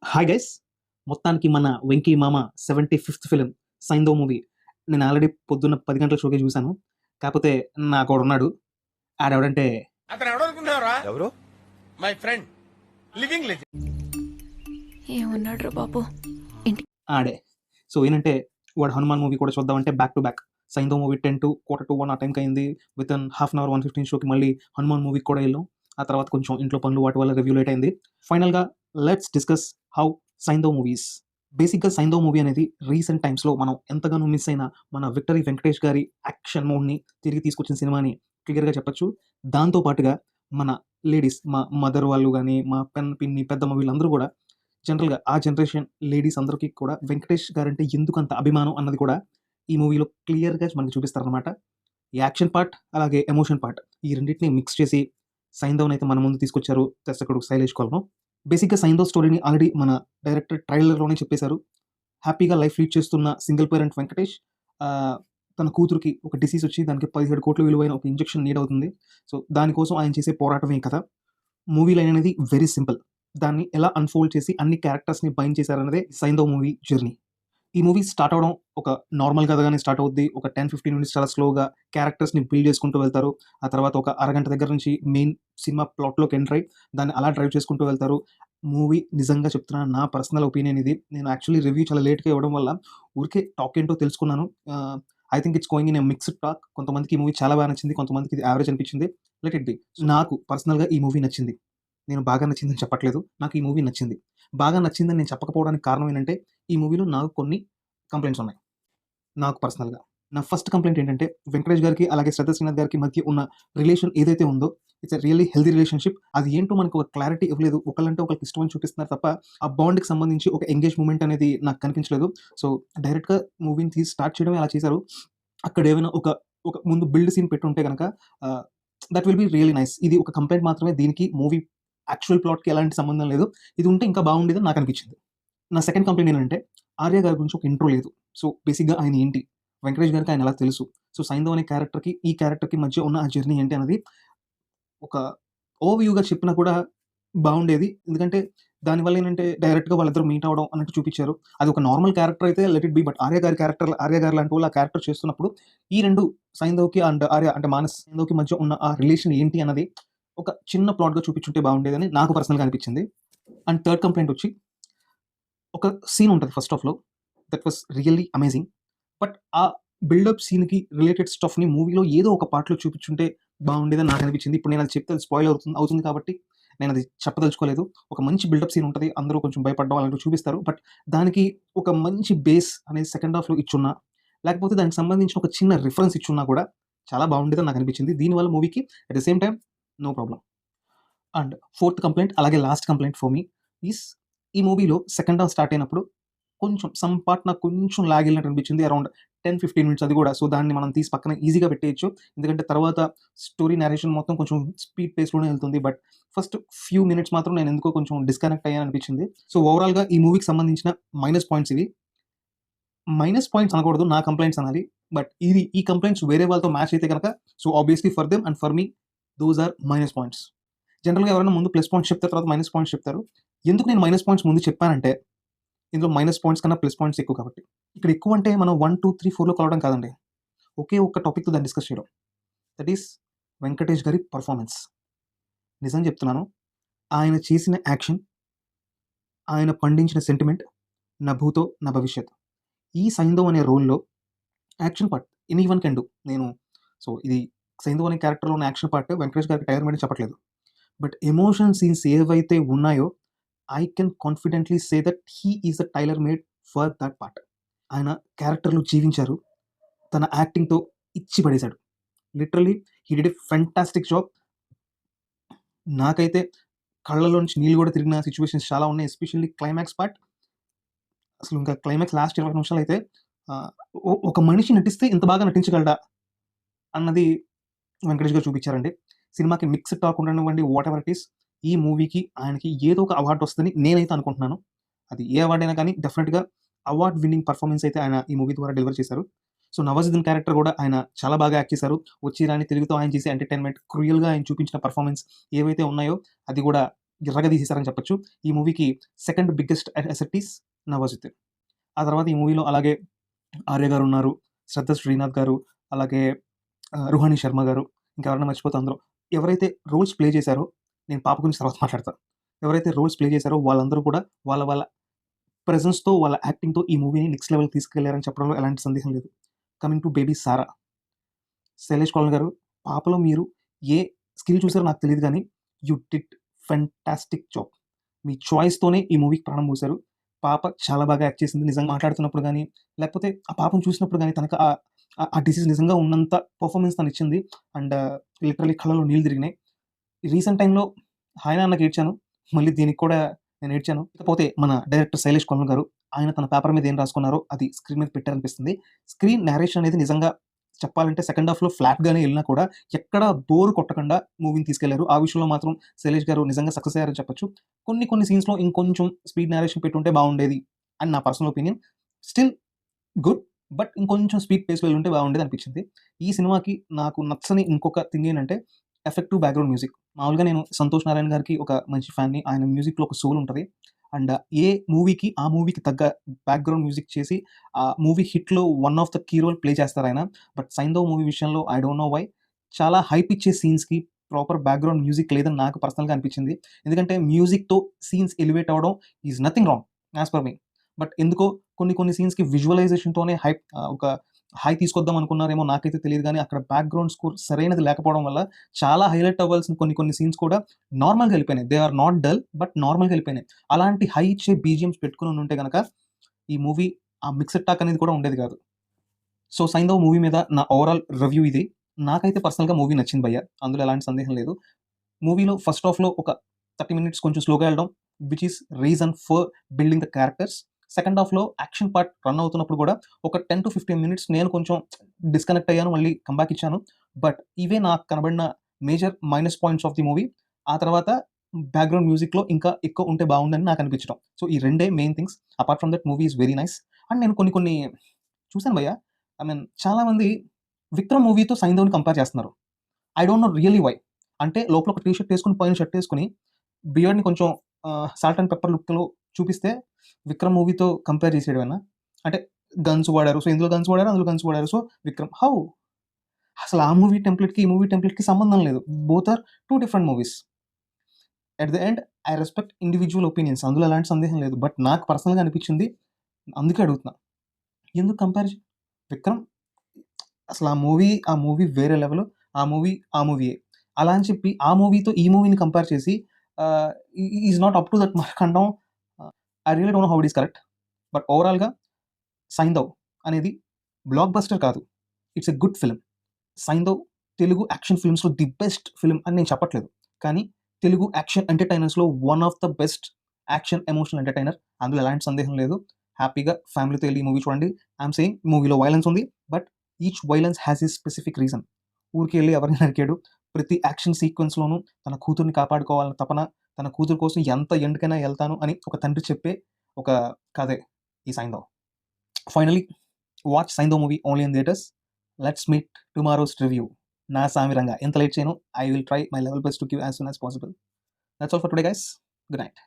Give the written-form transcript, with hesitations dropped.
Hi guys! మొత్తానికి మన 'వెంకీ మామ' 75థ్ ఫిల్మ్ 'సైంధవ్' మూవీ నేను ఆల్రెడీ పొద్దున్న 10 గంటల షోకే చూసాను. కాపోతే నాకోడున్నాడు. ఆడెవడంటే అతను ఎవడనుకుంటున్నారా? ఎవరు? My friend, living legend. ఏమన్నాడు రా బాబు. ఆడే. సో ఏంటంటే వాడు 'హనుమాన్' మూవీ కూడా చూద్దామంటే back to back 'Saindhav' movie 10 to 1:45 ఆ టైంకి అయింది. వితిన్ హాఫ్ అన్ అవర్ 1:15 షోకి మళ్ళీ 'హనుమాన్' మూవీకి కూడా వెళ్ళాం. ఆ తర్వాత కొంచెం ఇంట్లో పనులు వాటి వల్ల రివ్యూ లేట్ అయింది. ఫైనల్‌గా let's discuss how 'Saindhav' movies. బేసిక్‌గా 'సైంధవ్' మూవీ అనేది రీసెంట్ టైమ్స్‌లో మనం ఎంతగానో మిస్ అయిన మన 'విక్టరీ వెంకటేష్' గారి యాక్షన్ మోడ్‌ని తిరిగి తీసుకొచ్చిన సినిమా అని క్లియర్‌గా చెప్పొచ్చు. దాంతో పాటుగా మన లేడీస్, మా మదర్ వాళ్ళు గాని, మా పిన్ని, పెద్దమ్మ వీళ్ళందరూ కూడా జనరల్‌గా ఆ జనరేషన్ లేడీస్ అందరికీ కూడా 'వెంకటేష్' గారంటే ఎందుకంత అభిమానం అన్నది కూడా ఈ మూవీలో క్లియర్‌గా మనకు చూపిస్తారనమాట. ఈ యాక్షన్ పార్ట్, అలాగే ఎమోషన్ పార్ట్ ఈ రెండిటిని మిక్స్ చేసి 'సైంధవ్‌నైతే మన ముందు తీసుకొచ్చారు దర్శకుడు శైలేష్ కొలను. బేసిక్‌గా 'సైంధవ్' స్టోరీని ఆల్రెడీ మన డైరెక్టర్ ట్రైలర్‌లోనే చెప్పేశారు. హ్యాపీగా లైఫ్ లీడ్ చేస్తున్న సింగిల్ పేరెంట్ వెంకటేష్ తన కూతురికి ఒక డిసీజ్ వచ్చి దానికి 17 కోట్ల విలువైన ఒక ఇంజెక్షన్ నీడ్ అవుతుంది. సో, దానికోసం ఆయన చేసే పోరాటమే ఈ కథ. మూవీ లైన్ అనేది వెరీ సింపుల్. దాన్ని ఎలా అన్‌ఫోల్డ్ చేసి అన్ని క్యారెక్టర్స్‌ని బైండ్ చేశారన్నదే 'సైంధవ్' మూవీ జర్నీ. ఈ మూవీ స్టార్ట్ అవ్వడం ఒక నార్మల్ కథగానే స్టార్ట్ అవుద్ది. ఒక 10-15 మినిట్స్ చాలా స్లోగా క్యారెక్టర్స్‌ని బిల్డ్ చేసుకుంటూ వెళ్తారు. ఆ తర్వాత ఒక అరగంట దగ్గర నుంచి మెయిన్ సినిమా ప్లాట్‌లోకి ఎంటర్ అయ్యి దాన్ని అలా డ్రైవ్ చేసుకుంటూ వెళ్తారు. మూవీ నిజంగా చెప్తున్నాను, నా పర్సనల్ ఒపీనియన్ ఇది. నేను యాక్చువల్లీ రివ్యూ చాలా లేట్‌గా ఇవ్వడం వల్ల ఊరికే టాక్ ఏంటో తెలుసుకున్నాను. I think it's going in a mixed talk. కొంతమందికి ఈ మూవీ చాలా బాగా నచ్చింది. కొంతమందికి ఇది యావరేజ్ అనిపించింది. Let it be. నాకు పర్సనల్‌గా ఈ మూవీ నచ్చింది. నేను బాగా నచ్చిందని చెప్పట్లేదు. నాకు ఈ మూవీ నచ్చింది. బాగా నచ్చిందని నేను చెప్పకపోవడానికి కారణం ఏంటంటే, ఈ మూవీలో నాకు కొన్ని కంప్లెయింట్స్ ఉన్నాయి. నాకు పర్సనల్‌గా. నా ఫస్ట్ కంప్లెయింట్ ఏంటంటే, వెంకటేష్ గారికి అలాగే శ్రద్ధా శ్రీనాథ్ గారికి మధ్య ఉన్న రిలేషన్ ఏదైతే ఉందో, it's a really healthy relationship. అది ఏంటో మనకు ఒక క్లారిటీ ఇవ్వలేదు. ఒకళ్ళంటే ఒకళ్ళకి ఇష్టమని చూపిస్తున్నారు తప్ప, ఆ బాండ్‌కి సంబంధించి ఒక ఎంగేజ్ మూమెంట్ అనేది నాకు కనిపించలేదు. సో, డైరెక్ట్‌గా మూవీని స్టార్ట్ చేయడమే అలా చేశారు. అక్కడ ఏమైనా ఒక ఒక ముందు బిల్డ్ సీన్ పెట్టుంటే గనక that will be really nice. ఇది ఒక కంప్లెయింట్ మాత్రమే. దీనికి మూవీ యాక్చువల్ ప్లాట్‌కి ఎలాంటి సంబంధం లేదు. ఇది ఉంటే ఇంకా బాగుండేదని నాకు అనిపించింది. నా సెకండ్ కంప్లెయింట్ ఏంటంటే, ఆర్య గారి గురించి ఒక ఇంట్రో లేదు. సో, బేసిక్‌గా ఆయన ఏంటి? వెంకటేష్ గారికి ఆయన ఎలా తెలుసు? సో, సైంధవ్ అనే క్యారెక్టర్‌కి, ఈ క్యారెక్టర్‌కి మధ్య ఉన్న ఆ జర్నీ ఏంటి అన్నది ఒక ఓవర్‌వ్యూగా చెప్పినా కూడా బావుండేది. ఎందుకంటే దానివల్ల ఏంటంటే డైరెక్ట్‌గా వాళ్ళిద్దరూ మీట్ అవ్వడం అన్నట్టు చూపిచ్చారు. అది ఒక నార్మల్ క్యారెక్టర్ అయితే let it be. But Arya గారు లాంటి వాళ్ళు ఆ క్యారెక్టర్ చేస్తున్నప్పుడు ఈ 2 సైంధవ్‌కి అండ్ ఆర్య అంటే మానస్ సైంధవ్‌కి మధ్య ఉన్న ఆ రిలేషన్ ఏంటి అన్నది ఒక చిన్న ప్లాట్‌గా చూపిచ్చుంటే బావుండేదని నాకు పర్సనల్‌గా అనిపించింది. అండ్ థర్డ్ కంప్లెయింట్ వచ్చి, ఒక సీన్ ఉంటది ఫస్ట్ హాఫ్‌లో. That was really amazing. But ఆ బిల్డప్ సీన్‌కి రిలేటెడ్ స్టఫ్‌ని మూవీలో ఏదో ఒక పార్ట్‌లో చూపిచ్చుంటే బాగుండేదని నాకనిపించింది. ఇప్పుడు నేను అది చెప్తే అది స్పాయిల్ అవుతుంది కాబట్టి నేనది చెప్పదలుచుకోలేదు. ఒక మంచి బిల్డప్ సీన్ ఉంటది. అందరూ కొంచెం భయపడడం అలాంటివి చూపిస్తారు. బట్ దానికి ఒక మంచి బేస్ అనేది సెకండ్ హాఫ్‌లో ఇచ్చున్నా, లేకపోతే దానికి సంబంధించిన ఒక చిన్న రిఫరెన్స్ ఇచ్చున్నా కూడా చాలా బాగుండేదని నాకనిపించింది. దీనివల్ల మూవీకి at the same time no problem. And fourth complaint అలాగే last complaint for me is, ఈ మూవీలో సెకండ్ హాఫ్ స్టార్ట్ అయినప్పుడు కొంచెం సమ్ పార్ట్ నాకు కొంచెం లాగ్ ఎళ్ళినట్టు అనిపించింది. అరౌండ్ 10-15 మినిట్స్ అది కూడా. సో, దాన్ని మనం తీసి పక్కన ఈజీగా పెట్టేయొచ్చు. ఎందుకంటే తర్వాత స్టోరీ నరేషన్ మొత్తం కొంచెం స్పీడ్ పేస్‌లోనే ఎళ్తుంది. బట్ ఫస్ట్ ఫ్యూ మినిట్స్ మాత్రం నేను ఎందుకో కొంచెం డిస్కనెక్ట్ అయ్యాను అనిపించింది. సో, ఓవరాల్‌గా ఈ మూవీకి సంబంధించిన మైనస్ పాయింట్స్ ఇవి. మైనస్ పాయింట్స్ అనకూడదు. నా కంప్లెయింట్స్ అనాలి. బట్ ఈ కంప్లెయింట్స్ వేరే వాళ్ళతో మ్యాచ్ అయితే గనక so, obviously for them and for me those are minus points. జనరల్‌గా ఎవరైనా ముందు ప్లస్ పాయింట్స్ చెప్తారు. తర్వాత మైనస్ పాయింట్స్ చెప్తారు. ఎందుకు నేను మైనస్ పాయింట్స్ ముందు చెప్పానంటే, ఇందులో మైనస్ పాయింట్స్ కన్నా ప్లస్ పాయింట్స్ ఎక్కువ కాబట్టి. ఇక్కడ ఎక్కువ అంటే మనం 1, 2, 3, 4లో కలవడం కాదండి. ఒకే ఒక్క టాపిక్‌తో దాన్ని డిస్కస్ చేయడం. దట్ ఈస్ వెంకటేష్ గారి పెర్ఫార్మన్స్. నిజం చెప్తున్నాను. ఆయన చేసిన యాక్షన్, ఆయన పండించిన సెంటిమెంట్, నా భూతో నా భవిష్యత్. ఈ సైంధవ్ అనే రోల్‌లో action part anyone can do. నేను సో, ఇది సైంధవ్ అనే క్యారెక్టర్‌లో ఉన్న యాక్షన్ పార్ట్ వెంకటేష్ గారికి టైలర్ మేడ్ అని చెప్పట్లేదు. బట్ ఎమోషన్ సీన్స్ ఏవైతే ఉన్నాయో, I can confidently say that he is the tailor made for that part. ఆయన క్యారెక్టర్‌లో జీవించారు. తన యాక్టింగ్‌తో ఇచ్చి పడేశాడు. Literally he did a fantastic job. నాకైతే కళ్ళలో నుంచి నీళ్ళు కూడా తిరిగిన సిట్యుయేషన్స్ చాలా ఉన్నాయి. Especially climax part. అసలు ఇంకా క్లైమాక్స్ లాస్ట్ 20 నిమిషాలైతే ఆహ్, ఒక మనిషి నటిస్తే ఇంత బాగా నటించగలడా అన్నది వెంకటేష్ గారు చూపించారండి. సినిమాకి మిక్స్డ్ టాక్ ఉండనివ్వండి, వాటెవర్ ఇట్ ఈస్, ఈ మూవీకి ఆయనకి ఏదో ఒక అవార్డ్ వస్తదని నేనైతే అనుకుంటున్నాను. అది ఏ అవార్డ్ అయినా కానీ డెఫినిట్‌గా అవార్డ్ విన్నింగ్ పెర్ఫార్మన్స్ అయితే ఆయన ఈ మూవీ ద్వారా డెలివర్ చేశారు. సో, నవాజుద్దీన్ క్యారెక్టర్ కూడా ఆయన చాలా బాగా యాక్ట్ చేశారు. 'వచ్చి రాని తెలుగు'తో ఆయన చేసే ఎంటర్‌టైన్‌మెంట్, క్రూయల్‌గా ఆయన చూపించిన పెర్ఫార్మన్స్ ఏవైతే ఉన్నాయో అది కూడా ఎర్రగా తీసేశారని చెప్పొచ్చు. ఈ మూవీకి second biggest asset is Nawazuddin. ఆ తర్వాత ఈ మూవీలో అలాగే ఆర్య గారు ఉన్నారు, శ్రద్ధ శ్రీనాథ్ గారు, అలాగే రుహాని శర్మ గారు, ఇంకెవరైనా మర్చిపోతే అందరూ. ఎవరైతే రోల్స్ ప్లే చేశారో, నేను పాప గురించి తర్వాత మాట్లాడతా. ఎవరైతే రోల్స్ ప్లే చేశారో వాళ్ళందరూ కూడా వాళ్ళ వాళ్ళ ప్రెజెన్స్‌తో, వాళ్ళ యాక్టింగ్‌తో ఈ మూవీని నెక్స్ట్ లెవెల్‌కి తీసుకెళ్లారని చెప్పడంలో ఎలాంటి సందేహం లేదు. Coming to baby Sara. Sailesh Kolanu garu, పాపలో మీరు ఏ స్కిల్ చూసారో నాకు తెలీదు గానీ, యూ డిడ్ ఫెంటాస్టిక్ జాబ్. మీ చాయిస్‌తోనే ఈ మూవీకి ప్రాణం పోశారు. పాప చాలా బాగా యాక్ట్ చేసింది. నిజంగా మాట్లాడుతున్నప్పుడు గానీ, లేకపోతే ఆ పాపను చూసినప్పుడు గానీ, తనకు ఆ డిసీజ్ నిజంగా ఉన్నంత పర్ఫార్మెన్స్ తనిచ్చింది. అండ్ లిటరల్లీ కళ్ళలో నీళ్ళు తిరిగినాయి. రీసెంట్ టైమ్‌లో 'హాయ్ నాన్న'కి ఏడ్చాను. మళ్ళీ దీనికి కూడా నేను ఏడ్చాను. ఇకపోతే మన డైరెక్టర్ శైలేష్ కోలన్ గారు, ఆయన తన పేపర్ మీద ఏం రాసుకున్నారో అది స్క్రీన్ మీద పెట్టారనిపిస్తుంది. స్క్రీన్ నేరేషన్ అనేది నిజంగా చెప్పాలంటే సెకండ్ హాఫ్‌లో ఫ్లాట్‌గానే ఎళ్ళినా కూడా ఎక్కడ బోర్ కొట్టకుండా మూవీని తీసుకెళ్లారు. ఆ విషయంలో మాత్రం శైలేష్ గారు నిజంగా సక్సెస్ అయ్యారని చెప్పొచ్చు. కొన్ని సీన్స్‌లో ఇంకొంచెం స్పీడ్ నేరేషన్ పెట్టుంటే బాగుండేది అని నా personal opinion. Still good. But ఇంకొంచెం స్పీడ్ పేస్‌లో ఎళ్ళుంటే బాగుండేది అనిపించింది. ఈ సినిమాకి నాకు నచ్చని ఇంకొక థింగ్ ఏంటంటే ఎఫెక్టివ్ బ్యాక్‌గ్రౌండ్ మ్యూజిక్. మామూలుగా నేను సంతోష్ నారాయణ గారికి ఒక మంచి ఫ్యాన్‌ని. ఆయన మ్యూజిక్‌లో ఒక సోల్ ఉంటది. అండ్ ఏ మూవీకి ఆ మూవీకి తగ్గ బ్యాక్‌గ్రౌండ్ మ్యూజిక్ చేసి ఆ మూవీ హిట్‌లో one of the key role play చేస్తారాయన. బట్ 'సైంధవ్' మూవీ విషయంలో ఐ డోంట్ నో వై చాలా హైప్ ఇచ్చే సీన్స్‌కి ప్రాపర్ బ్యాక్‌గ్రౌండ్ మ్యూజిక్ లేదని నాకు పర్సనల్‌గా అనిపించింది. ఎందుకంటే మ్యూజిక్‌తో సీన్స్ ఎలివేట్ అవ్వడం is nothing wrong as per me. But ఎందుకో కొన్ని సీన్స్‌కి విజువలైజేషన్‌తోనే ఒక హై తీసుకొద్దాం అనుకున్నారేమో నాకైతే తెలీదు గానీ, అక్కడ బ్యాక్‌గ్రౌండ్ స్కోర్ సరైనది లేకపోవడం వల్ల చాలా హైలైట్ అవ్వాల్సిన కొన్ని సీన్స్ కూడా నార్మల్‌గా ఎళ్ళిపోయినాయి. They are not dull but నార్మల్‌గా ఎళ్ళిపోయినాయి. అలాంటి హై ఇచ్చే బీజీఎమ్స్ పెట్టుకొని ఉంటే గనక ఈ మూవీ ఆ మిక్స్డ్ టాక్ అనేది కూడా ఉండేది కాదు. సో 'సైంధవ్' మూవీ మీద నా ఓవరాల్ రివ్యూ ఇది. నాకైతే పర్సనల్‌గా మూవీ నచ్చింది భయ్యా. అందులో ఎలాంటి సందేహం లేదు. మూవీలో ఫస్ట్ హాఫ్‌లో ఒక 30 మినిట్స్ కొంచెం స్లోగా ఎళ్ళడం which is reason for building the characters. Second హాఫ్‌లో యాక్షన్ పార్ట్ రన్ అవుతున్నప్పుడు కూడా ఒక 10-15 మినిట్స్ నేను కొంచెం డిస్కనెక్ట్ అయ్యాను. మళ్ళీ కమ్‌బ్యాక్ ఇచ్చాను. బట్ ఇవే నాకు కనబడిన major minus points of the movie. ఆ తర్వాత బ్యాక్‌గ్రౌండ్ మ్యూజిక్‌లో ఇంకా ఎక్కువ ఉంటే బాగుండని నాకు అనిపించడం. సో ఈ రెండే main things. Apart from that movie is very nice. And నేను కొన్ని చూసాను భయ్యా. ఐ మీన్ చాలామంది 'విక్రమ్' మూవీతో 'సైంధవ్‌ని' కంపేర్ చేస్తున్నారు. I don't know really why. అంటే లోపల ఒక టీ షర్ట్ ఏసుకొని, పైన షర్ట్ ఏసుకొని, బియర్డ్‌ని కొంచెం సాల్ట్ అండ్ పెప్పర్ లుక్‌లో చూపిస్తే 'విక్రమ్' మూవీతో కంపేర్ చేసేయడమేనా? అంటే గన్స్ వాడారు. సో, ఇందులో గన్స్ వాడారు, అందులో గన్స్ వాడారు. So, 'Vikram' how? అసలు ఆ మూవీ టెంప్లేట్‌కి, ఈ మూవీ టెంప్లేట్‌కి సంబంధం లేదు. Both are 2 different movies. At the end I respect individual opinions. అందులో ఎలాంటి సందేహం లేదు. బట్ నాకు పర్సనల్‌గా అనిపించింది. అందుకే అడుగుతున్నా. ఎందుకు కంపేర్ 'విక్రమ్' అసలు ఆ మూవీ వేరే లెవెల్. ఆ మూవీయే. అలా అని చెప్పి ఆ మూవీతో ఈ మూవీని కంపేర్ చేసి ah, is not up to that mark అనడం I really don't know how it is correct. But ఓవరాల్‌గా 'సైంధవ్' అనేది బ్లాక్ బస్టర్ కాదు. It's a good film. 'Saindhav' Telugu action ఫిల్మ్స్‌లో ది బెస్ట్ ఫిల్మ్ అని నేను చెప్పట్లేదు. కానీ తెలుగు యాక్షన్ ఎంటర్‌టైనర్స్‌లో one of the best action emotional entertainer. అందులో ఎలాంటి సందేహం లేదు. హ్యాపీగా ఫ్యామిలీతో ఎళ్లి ఈ మూవీ చూడండి. ఐ యామ్ సేయింగ్ మూవీలో వయలెన్స్ ఉంది. But each violence has his specific reason. ఊరికే ఎళ్లి ఎవరిని నరికాడు. ప్రతి యాక్షన్ సీక్వెన్స్‌లోనూ తన కూతుర్ని కాపాడుకోవాలన్న తపన, తన కూతురు కోసం ఎంత ఎండ్‌కైనా ఎళ్తాను అని ఒక తండ్రి చెప్పే ఒక కథే ఈ 'Saindhav.' Finally watch 'Saindhav' movie only in theatres. Let's meet tomorrow's review. Naa Saamiranga ఎంత లేట్ చేయను. I will try my level best to give as soon as possible. That's all for today guys. Good night.